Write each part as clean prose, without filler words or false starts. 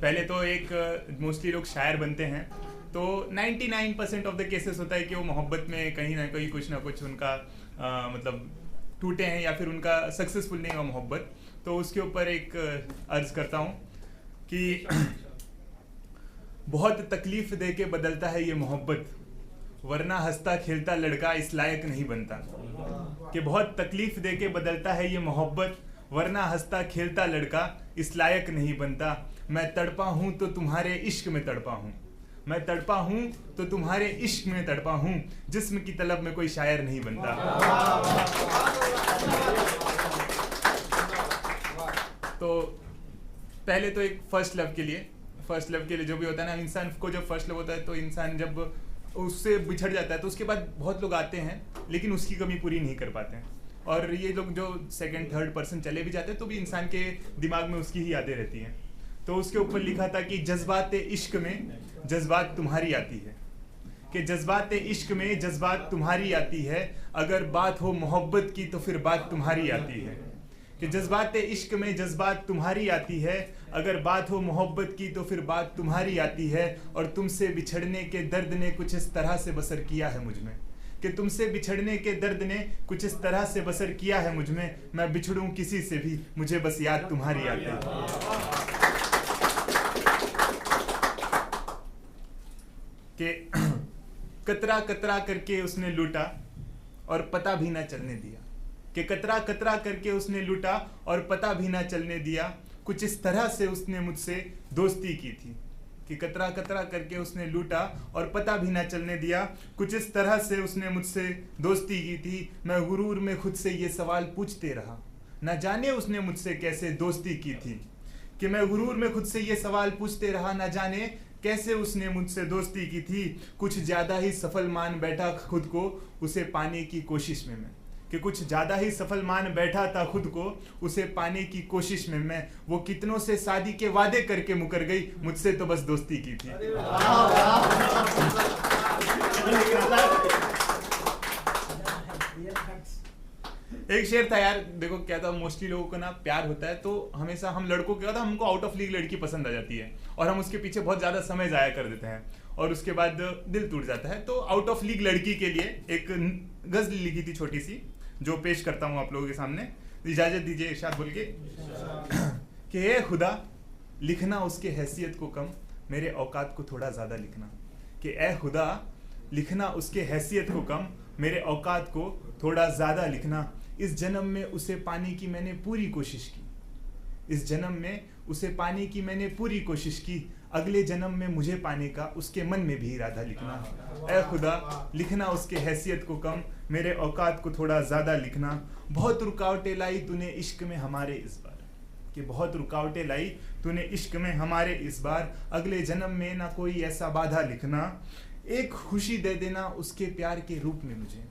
पहले तो एक मोस्टली लोग शायर बनते हैं तो 99% ऑफ द केसेस होता है कि वो मोहब्बत में कहीं ना कहीं कुछ ना कुछ उनका मतलब टूटे हैं या फिर उनका सक्सेसफुल नहीं हुआ मोहब्बत। तो उसके ऊपर एक अर्ज करता हूँ कि बहुत तकलीफ दे के बदलता है ये मोहब्बत, वरना हंसता खेलता लड़का इस लायक नहीं बनता। कि बहुत तकलीफ दे के बदलता है ये मोहब्बत, वरना हंसता खेलता लड़का इस लायक नहीं बनता। मैं तड़पा हूँ तो तुम्हारे इश्क में तड़पा हूँ, मैं तड़पा हूँ तो तुम्हारे इश्क में तड़पा हूँ, जिस्म की तलब में कोई शायर नहीं बनता। तो पहले तो एक फर्स्ट लव के लिए जो भी होता है ना, इंसान को जब फर्स्ट लव होता है तो इंसान जब उससे बिछड़ जाता है तो उसके बाद बहुत लोग आते हैं लेकिन उसकी कमी पूरी नहीं कर पाते हैं। और ये लोग जो सेकंड थर्ड पर्सन चले भी जाते हैं तो भी इंसान के दिमाग में उसकी ही यादें रहती हैं। तो उसके ऊपर लिखा था कि जज्बात इश्क में जज्बात तुम्हारी आती है, कि जज्बात इश्क में जज्बात तुम्हारी आती है, अगर बात हो मोहब्बत की तो फिर बात तुम्हारी आती है। कि जज्बात इश्क में जज्बात तुम्हारी आती है, अगर बात हो मोहब्बत की तो फिर बात तुम्हारी आती है। और तुमसे बिछड़ने के दर्द ने कुछ इस तरह से बसर किया है मुझ में, कि तुमसे बिछड़ने के दर्द ने कुछ इस तरह से बसर किया है मुझ में, मैं बिछड़ूं किसी से भी मुझे बस याद तुम्हारी आती है। कि कतरा कतरा करके उसने लूटा और पता भी ना चलने दिया, कि कतरा कतरा करके उसने लूटा और पता भी ना चलने दिया, कुछ इस तरह से उसने मुझसे दोस्ती की थी। कि कतरा कतरा करके उसने लूटा और पता भी ना चलने दिया, कुछ इस तरह से उसने मुझसे दोस्ती की थी। मैं गुरूर में खुद से ये सवाल पूछते रहा, ना जाने उसने मुझसे कैसे दोस्ती की थी। कि मैं गुरूर में खुद से ये सवाल पूछते रहा, ना जाने कैसे उसने मुझसे दोस्ती की थी। कुछ ज़्यादा ही सफल मान बैठा खुद को उसे पाने की कोशिश में मैं, कि कुछ ज़्यादा ही सफल मान बैठा था खुद को उसे पाने की कोशिश में मैं। वो कितनों से शादी के वादे करके मुकर गई, मुझसे तो बस दोस्ती की थी। एक शेर था यार, देखो क्या था, मोस्टली लोगों को ना प्यार होता है तो हमेशा हम लड़कों क्या होता है, हमको आउट ऑफ लीग लड़की पसंद आ जाती है और हम उसके पीछे बहुत ज़्यादा समय ज़ाया कर देते हैं और उसके बाद दिल टूट जाता है। तो आउट ऑफ लीग लड़की के लिए एक गज़ल लिखी थी छोटी सी, जो पेश करता हूँ आप लोगों के सामने। इजाज़त दीजिए इरशाद बोल के कि ए खुदा लिखना उसके हैसियत को कम, मेरे औकात को थोड़ा ज़्यादा लिखना। कि ए खुदा लिखना उसके हैसियत को कम, मेरे औकात को थोड़ा ज़्यादा लिखना। इस जन्म में उसे पाने की मैंने पूरी कोशिश की, इस जन्म में उसे पाने की मैंने पूरी कोशिश की, अगले जन्म में मुझे पाने का उसके मन में भी इरादा लिखना। ऐ खुदा लिखना उसके हैसियत को कम, मेरे औकात को थोड़ा ज़्यादा लिखना। बहुत रुकावटें लाई तूने इश्क में हमारे इस बार, कि बहुत रुकावटें लाई तूने इश्क में हमारे इस बार, अगले जन्म में ना कोई ऐसा बाधा लिखना। एक खुशी दे देना उसके प्यार के रूप में मुझे,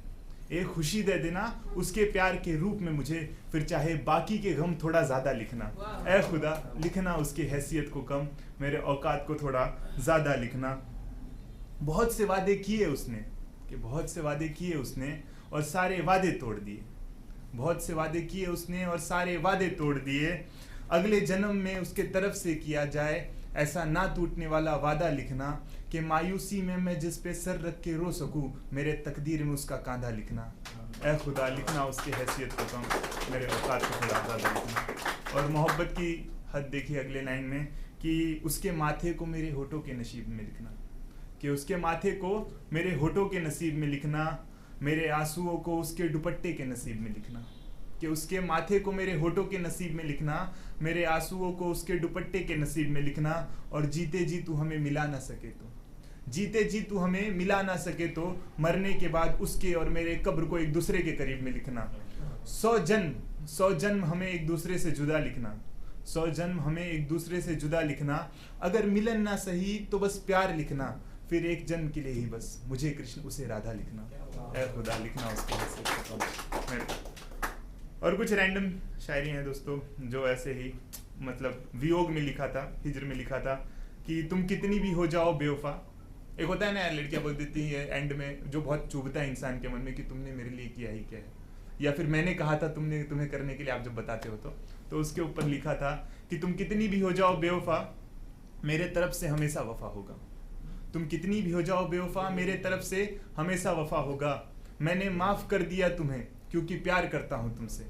एक खुशी दे देना उसके प्यार के रूप में मुझे, फिर चाहे बाकी के गम थोड़ा ज़्यादा लिखना। ऐ खुदा लिखना उसकी हैसियत को कम, मेरे औकात को थोड़ा ज़्यादा लिखना। बहुत से वादे किए उसने, कि बहुत से वादे किए उसने और सारे वादे तोड़ दिए, बहुत से वादे किए उसने और सारे वादे तोड़ दिए। अगले जन्म में उसके तरफ से किया जाए ऐसा ना टूटने वाला वादा लिखना, कि मायूसी में मैं जिस पे सर रख के रो सकूं, मेरे तकदीर में उसका कांधा लिखना। ऐ खुदा लिखना उसकी हैसियत को कम, मेरे औकात को थोड़ा ज़्यादा लिखना। और मोहब्बत की हद देखिए अगले लाइन में, कि उसके माथे को मेरे होठों के नसीब में लिखना, कि उसके माथे को मेरे होठों के नसीब में लिखना, मेरे आंसुओं को उसके दुपट्टे के नसीब में लिखना। कि उसके माथे को मेरे होठों के नसीब में लिखना, मेरे आंसुओं को उसके दुपट्टे के नसीब में लिखना। और जीते जी तू हमें मिला ना सके तो, जीते जी तू हमें मिला ना सके तो, मरने के बाद उसके और मेरे कब्र को एक दूसरे के करीब में लिखना। 100 जन्म हमें एक दूसरे से जुदा लिखना, 100 जन्म हमें एक दूसरे से जुदा लिखना। अगर मिलन ना सही तो बस प्यार लिखना, फिर एक जन्म के लिए ही बस मुझे कृष्ण उसे राधा लिखना। ऐ खुदा लिखना उसके हैसियत को कम। और कुछ रैंडम शायरी हैं दोस्तों जो ऐसे ही मतलब वियोग में लिखा था, हिजर में लिखा था कि तुम कितनी भी हो जाओ बेवफा। एक होता है ना यार, लड़कियां बोल देती हैं एंड में जो बहुत चुभता है इंसान के मन में, कि तुमने मेरे लिए किया ही क्या है, या फिर मैंने कहा था तुम्हें करने के लिए, आप जब बताते हो तो उसके ऊपर लिखा था कि तुम कितनी भी हो जाओ बेवफा, मेरे तरफ से हमेशा वफा होगा। तुम कितनी भी हो जाओ बेवफा, मेरे तरफ से हमेशा वफा होगा। मैंने माफ़ कर दिया तुम्हें क्योंकि प्यार करता हूँ तुमसे।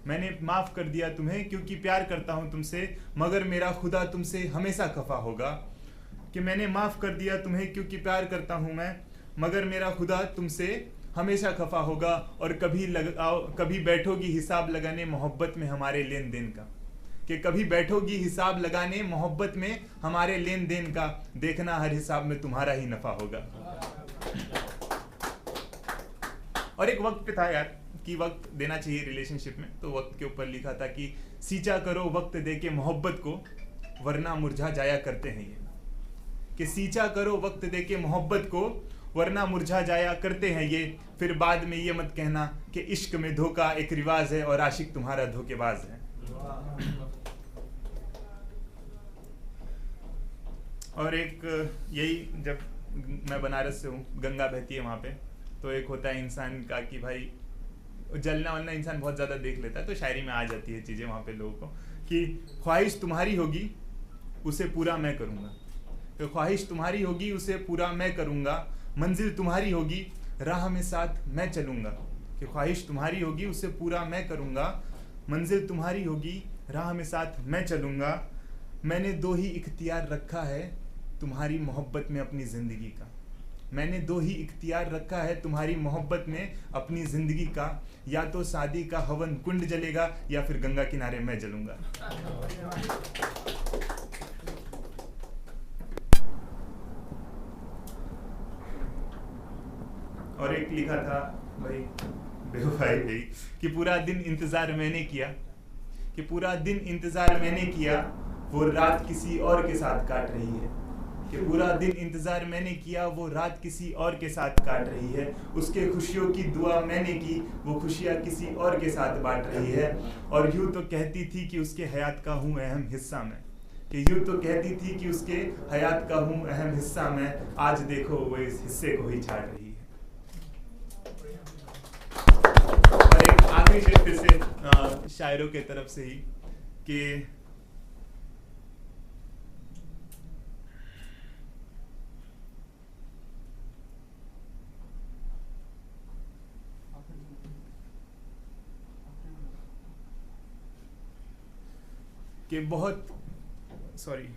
मैंने माफ़ कर दिया तुम्हें क्योंकि प्यार करता हूँ तुमसे, मगर मेरा खुदा तुमसे हमेशा खफा होगा। कि मैंने माफ़ कर दिया तुम्हें क्योंकि प्यार करता हूँ मैं, मगर मेरा खुदा तुमसे हमेशा खफा होगा। और कभी बैठोगी हिसाब लगाने मोहब्बत में हमारे लेन देन का, कि कभी बैठोगी हिसाब लगाने मोहब्बत में हमारे लेन देन का, देखना हर हिसाब में तुम्हारा ही नफा होगा। और एक वक्त पे था यार कि वक्त देना चाहिए रिलेशनशिप में, तो वक्त के ऊपर लिखा था कि सींचा करो वक्त दे के मोहब्बत को, वरना मुरझा जाया करते हैं ये। कि सींचा करो वक्त दे के मोहब्बत को, वरना मुरझा जाया करते हैं ये। फिर बाद में ये मत कहना कि इश्क में धोखा एक रिवाज है और आशिक तुम्हारा धोखेबाज है। और एक यही, जब मैं बनारस से हूँ, गंगा बहती है वहाँ पे, तो एक होता है इंसान का कि भाई जलना वलना इंसान बहुत ज़्यादा देख लेता है, तो शायरी में आ जाती है चीज़ें वहाँ पे लोगों को कि ख्वाहिश तुम्हारी होगी उसे पूरा मैं करूँगा। तो ख्वाहिश तुम्हारी होगी उसे पूरा मैं करूँगा, मंजिल तुम्हारी होगी राह में साथ मैं चलूँगा। कि ख्वाहिश तुम्हारी होगी उसे पूरा मैं करूँगा, मंजिल तुम्हारी होगी राह में साथ मैं चलूँगा। मैंने दो ही इख्तियार रखा है तुम्हारी मोहब्बत में अपनी ज़िंदगी का। मैंने दो ही इख्तियार रखा है तुम्हारी मोहब्बत में अपनी ज़िंदगी का, या तो शादी का हवन कुंड जलेगा या फिर गंगा किनारे मैं जलूँगा। और एक लिखा था भाई बेवफाई गई कि पूरा दिन इंतज़ार मैंने किया, कि पूरा दिन इंतज़ार मैंने किया, वो रात किसी और के साथ काट रही है। कि पूरा दिन इंतज़ार मैंने किया, वो रात किसी और के साथ काट रही है। उसके खुशियों की दुआ मैंने की, वो खुशियाँ किसी और के साथ बांट रही है। और यूँ तो कहती थी कि उसके हयात का हूँ अहम हिस्सा मैं, कि यूँ तो कहती थी कि उसके हयात का हूँ अहम हिस्सा मैं, आज देखो वो इस हिस्से को ही छाट रही है। और एक आखिरी शेर फिर से शायरों के तरफ से ही कि बहुत सॉरी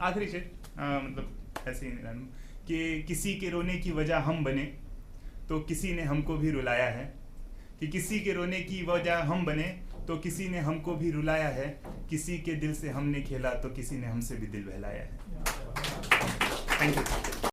आखिरी शेर मतलब ऐसे ही कि किसी के रोने की वजह हम बने तो किसी ने हमको भी रुलाया है। कि किसी के रोने की वजह हम बने तो किसी ने हमको भी रुलाया है। किसी के दिल से हमने खेला तो किसी ने हमसे भी दिल बहलाया है। Thank you.